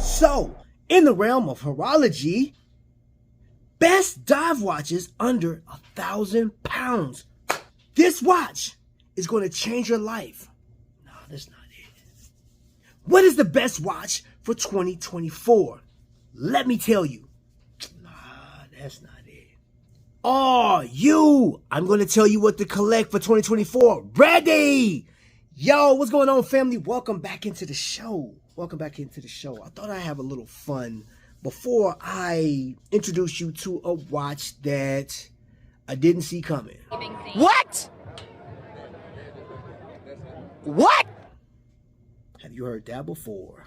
So, in the realm of horology, best dive watches under 1,000 pounds. This watch is going to change your life. No, that's not it. What is the best watch for 2024? Let me tell you. Nah, that's not it. Oh, I'm going to tell you what to collect for 2024. Ready? Yo, what's going on, family? Welcome back into the show. I thought I'd have a little fun before I introduce you to a watch that I didn't see coming. What? What? Have you heard that before?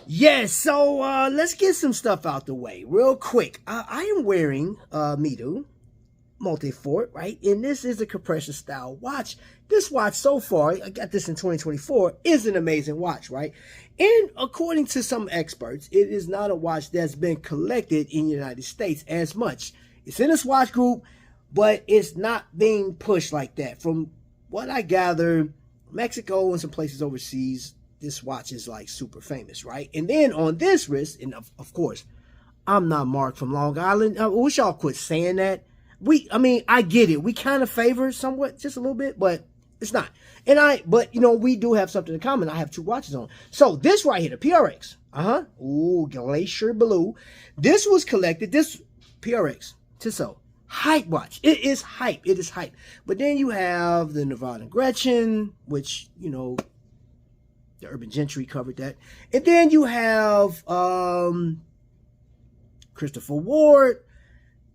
Yes, so let's get some stuff out the way real quick. I am wearing Mido Multifort, right? And this is a compression style watch. This watch so far, I got this in 2024, is an amazing watch, right? And according to some experts, it is not a watch that's been collected in the United States as much. It's in a Swatch group, but it's not being pushed like that. From what I gather, Mexico and some places overseas, this watch is like super famous, right? And then on this wrist, and of course, I'm not Mark from Long Island. I wish y'all quit saying that. I get it. We kind of favor somewhat, just a little bit, but it's not. But we do have something in common. I have two watches on. So this right here, the PRX. Ooh, Glacier Blue. This was collected. This PRX Tissot hype watch. It is hype. But then you have the Nevada Gretchen, which the Urban Gentry covered that, and then you have Christopher Ward.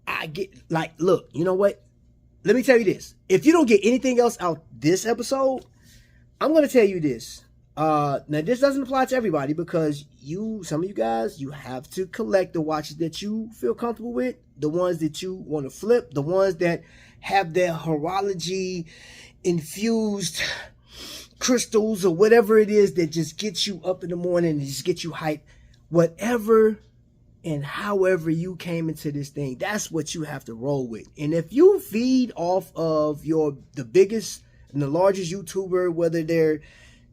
I get look, you know what? Let me tell you this. If you don't get anything else out this episode, I'm going to tell you this. Now, this doesn't apply to everybody because some of you guys, you have to collect the watches that you feel comfortable with, the ones that you want to flip, the ones that have their horology infused crystals or whatever it is that just gets you up in the morning and just get you hyped. Whatever and however you came into this thing, that's what you have to roll with. And if you feed off of the biggest and the largest YouTuber, whether they're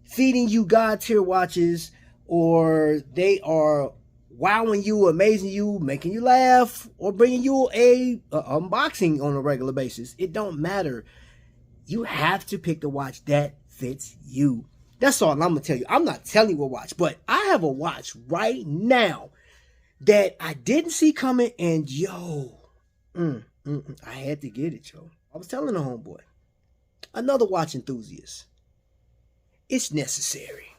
feeding you God tier watches or they are wowing you, amazing you, making you laugh, or bringing you a unboxing on a regular basis, it don't matter. You have to pick the watch that fits you. That's all I'm gonna tell you. I'm not telling you what watch, but I have a watch right now that I didn't see coming, and I had to get it, yo. I was telling the homeboy, another watch enthusiast, it's necessary.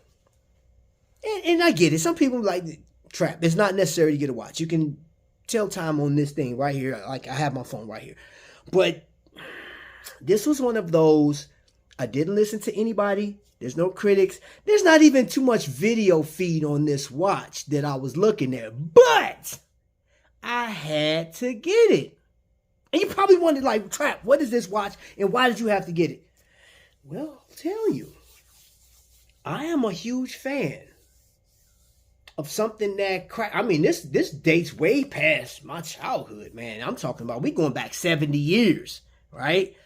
And I get it. Some people like trap. It's not necessary to get a watch. You can tell time on this thing right here. Like I have my phone right here. But this was one of those, I didn't listen to anybody. There's no critics. There's not even too much video feed on this watch that I was looking at. But I had to get it. And you probably wondered, like, Trap, what is this watch and why did you have to get it? Well, I'll tell you. I am a huge fan of something that this dates way past my childhood, man. I'm talking about, we going back 70 years, right?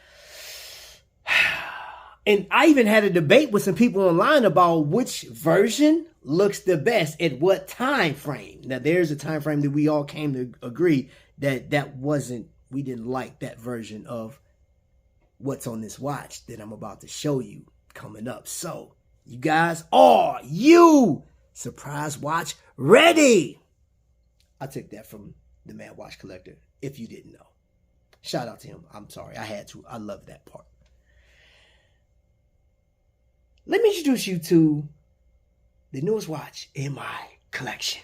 And I even had a debate with some people online about which version looks the best at what time frame. Now, there's a time frame that we all came to agree that we didn't like that version of what's on this watch that I'm about to show you coming up. So, you guys, are you surprise watch ready? I took that from the Mad Watch Collector, if you didn't know. Shout out to him. I'm sorry, I had to. I love that part. Let me introduce you to the newest watch in my collection.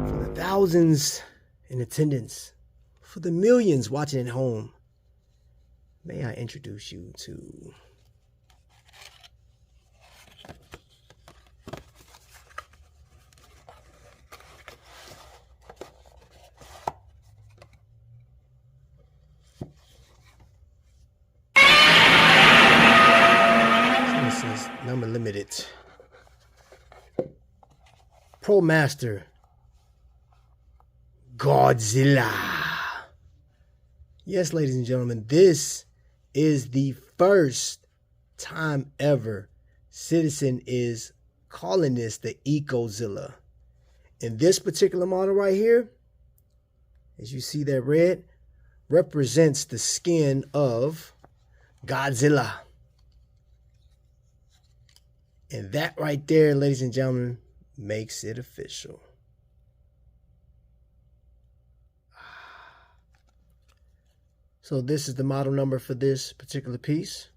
For the thousands in attendance, for the millions watching at home, may I introduce you to number limited Promaster Godzilla. Yes, ladies and gentlemen, this is the first time ever Citizen is calling this the Ecozilla. And this particular model right here, as you see that red, represents the skin of Godzilla. And that right there, ladies and gentlemen, makes it official. So this is the model number for this particular piece.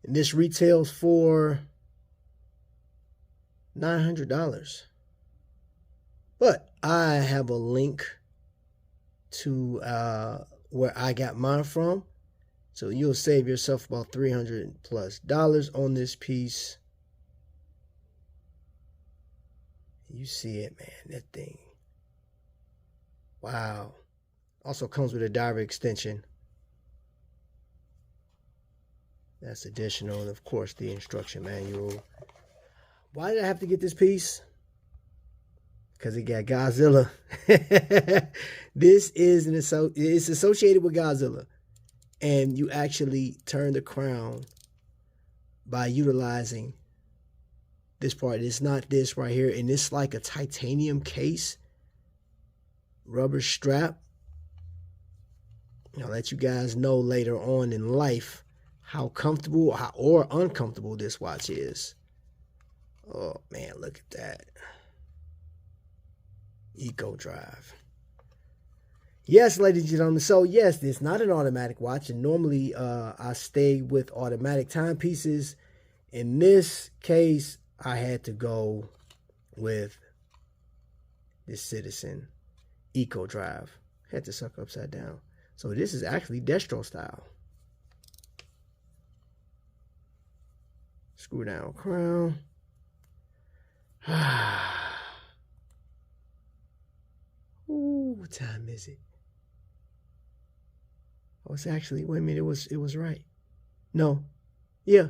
And this retails for $900. But I have a link to where I got mine from. So you'll save yourself about $300+ on this piece. You see it, man, that thing. Wow. Also comes with a diver extension. That's additional. And of course, the instruction manual. Why did I have to get this piece? Because it got Godzilla. This is it's associated with Godzilla. And you actually turn the crown by utilizing this part. It's not this right here. And it's like a titanium case. Rubber strap. I'll let you guys know later on in life how comfortable or uncomfortable this watch is. Oh, man, look at that. Eco Drive. Yes, ladies and gentlemen. So, yes, it's not an automatic watch. And normally I stay with automatic timepieces. In this case, I had to go with this Citizen Eco Drive. Had to suck upside down. So this is actually destro style. Screw down crown. Ooh, what time is it? Oh, it's actually, wait a minute, it was right. No. Yeah,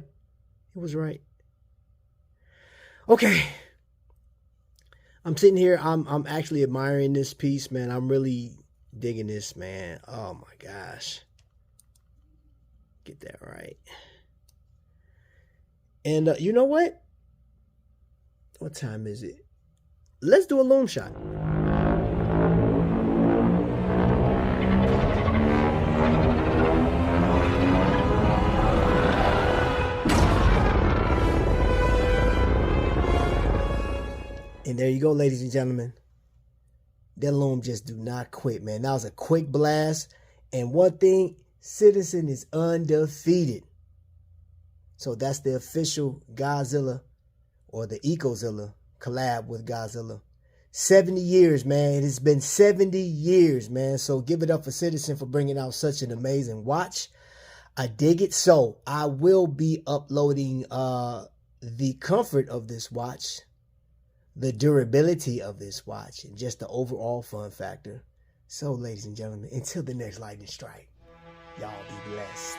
it was right. Okay. I'm sitting here, I'm actually admiring this piece, man. I'm really digging this, man. Oh my gosh. Get that right. And you know what? What time is it? Let's do a loom shot. And there you go, ladies and gentlemen. That loom just do not quit, man. That was a quick blast. And one thing, Citizen is undefeated. So that's the official Godzilla or the Ecozilla collab with Godzilla. 70 years, man. It has been 70 years, man. So give it up for Citizen for bringing out such an amazing watch. I dig it. So I will be uploading the comfort of this watch, the durability of this watch, and just the overall fun factor. So, ladies and gentlemen, until the next lightning strike, y'all be blessed.